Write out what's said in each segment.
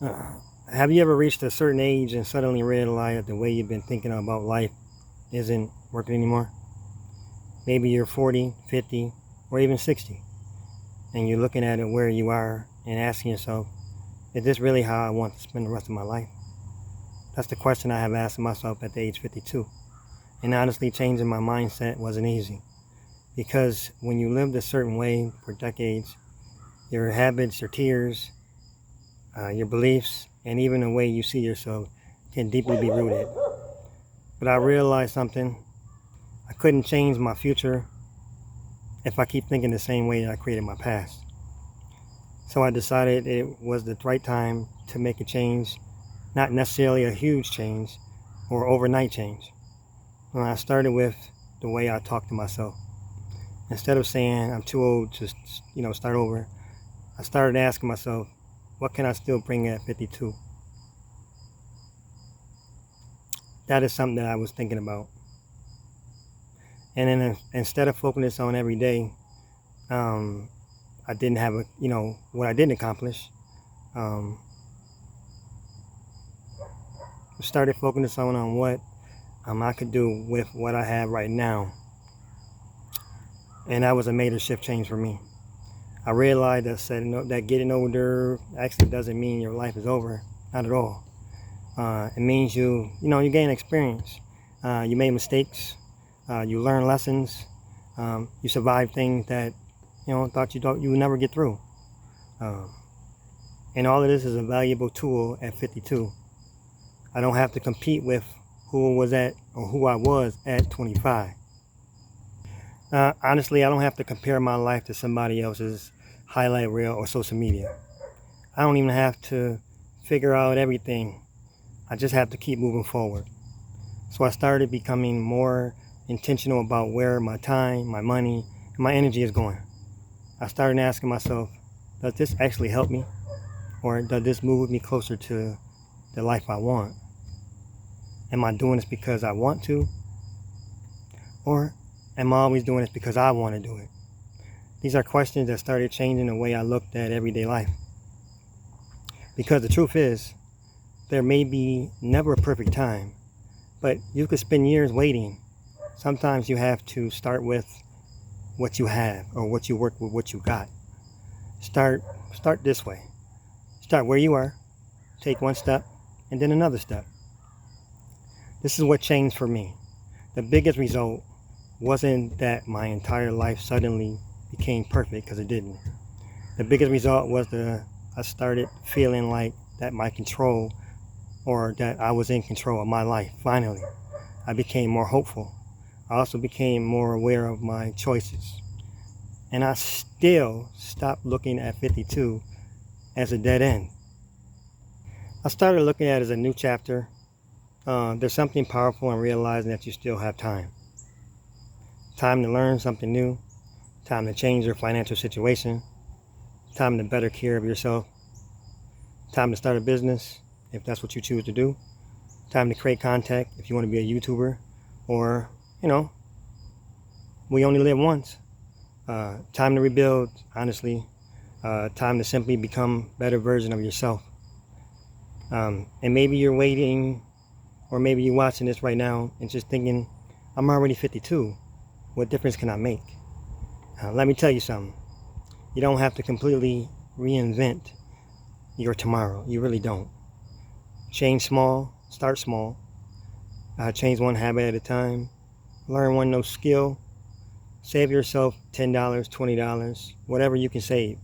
Uh, have you ever reached a certain age and suddenly realized that the way you've been thinking about life isn't working anymore? Maybe you're 40, 50, or even 60, and you're looking at it where you are and asking yourself, is this really how I want to spend the rest of my life? That's the question I have asked myself at the age 52. And honestly, changing my mindset wasn't easy. Because when you lived a certain way for decades, your habits, your tears, your beliefs, and even the way you see yourself can deeply be rooted. But I realized something. I couldn't change my future if I keep thinking the same way that I created my past. So I decided it was the right time to make a change, not necessarily a huge change or overnight change. When I started with the way I talk to myself. Instead of saying I'm too old to, start over, I started asking myself, what can I still bring at 52? That is something that I was thinking about. And then instead of focusing on every day, I didn't have what I didn't accomplish. Um, started focusing on what I could do with what I have right now. And that was a major shift change for me. I realized that getting older actually doesn't mean your life is over. Not at all. It means you gain experience. You made mistakes. You learn lessons. You survive things that thought you would never get through. Um, and all of this is a valuable tool at 52. I don't have to compete with who I was at 25. Honestly, I don't have to compare my life to somebody else's highlight reel or social media. I don't even have to figure out everything. I just have to keep moving forward. So I started becoming more intentional about where my time, my money, and my energy is going. I started asking myself, does this actually help me? Or does this move me closer to the life I want? Am I doing this because I want to? Or am I always doing this because I want to do it? These are questions that started changing the way I looked at everyday life. Because the truth is, there may be never a perfect time, but you could spend years waiting. Sometimes you have to start with what you have or what you work with what you got. Start this way. Start where you are, take one step, and then another step. This is what changed for me. The biggest result wasn't that my entire life suddenly became perfect, because it didn't. The biggest result was I started feeling like that my control, or that I was in control of my life. Finally, I became more hopeful. I also became more aware of my choices. And I still stopped looking at 52 as a dead end. I started looking at it as a new chapter. There's something powerful in realizing that you still have time. Time to learn something new. Time to change your financial situation. Time to better care of yourself. Time to start a business, if that's what you choose to do. Time to create content if you want to be a YouTuber. Or, we only live once. Time to rebuild, honestly. Time to simply become a better version of yourself. And maybe you're waiting, or maybe you're watching this right now and just thinking, I'm already 52. What difference can I make? Let me tell you something. You don't have to completely reinvent your tomorrow. You really don't. Change small, start small. Change one habit at a time. Learn one new skill. Save yourself $10, $20, whatever you can save.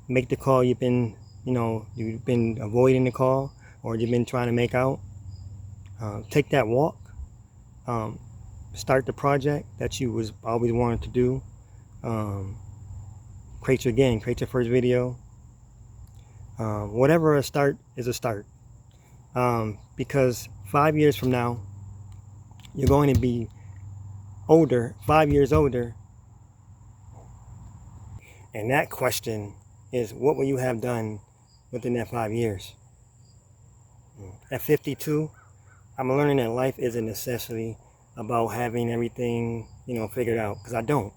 Make the call you've been avoiding the call, or you've been trying to make out. Take that walk. Start the project that you was always wanted to do. Create your first video. Whatever a start is a start. Because 5 years from now, you're going to be older, 5 years older. And that question is, what will you have done within that 5 years? At 52, I'm learning that life isn't necessarily about having everything, figured out. Because I don't.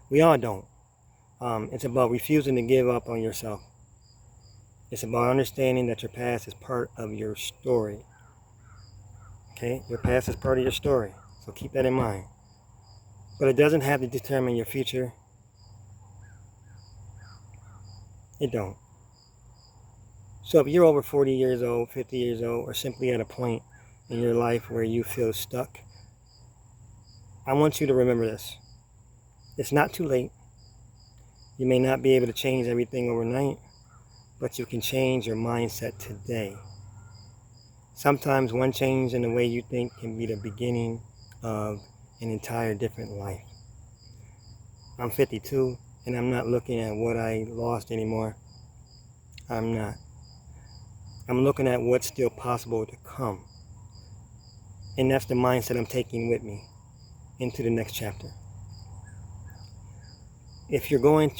We all don't. It's about refusing to give up on yourself. It's about understanding that your past is part of your story. Okay? Your past is part of your story. So keep that in mind. But it doesn't have to determine your future. It don't. So if you're over 40 years old, 50 years old, or simply at a point in your life where you feel stuck, I want you to remember this. It's not too late. You may not be able to change everything overnight, but you can change your mindset today. Sometimes one change in the way you think can be the beginning of an entire different life. I'm 52, and I'm not looking at what I lost anymore. I'm not. I'm looking at what's still possible to come. And that's the mindset I'm taking with me into the next chapter. If you're going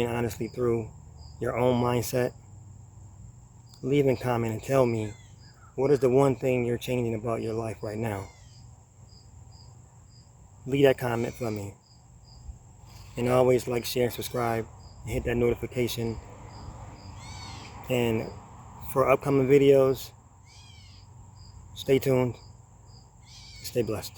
honestly through your own mindset, leave a comment and tell me, what is the one thing you're changing about your life right now? Leave that comment for me. And always like, share, subscribe, and hit that notification. And for upcoming videos, stay tuned, stay blessed.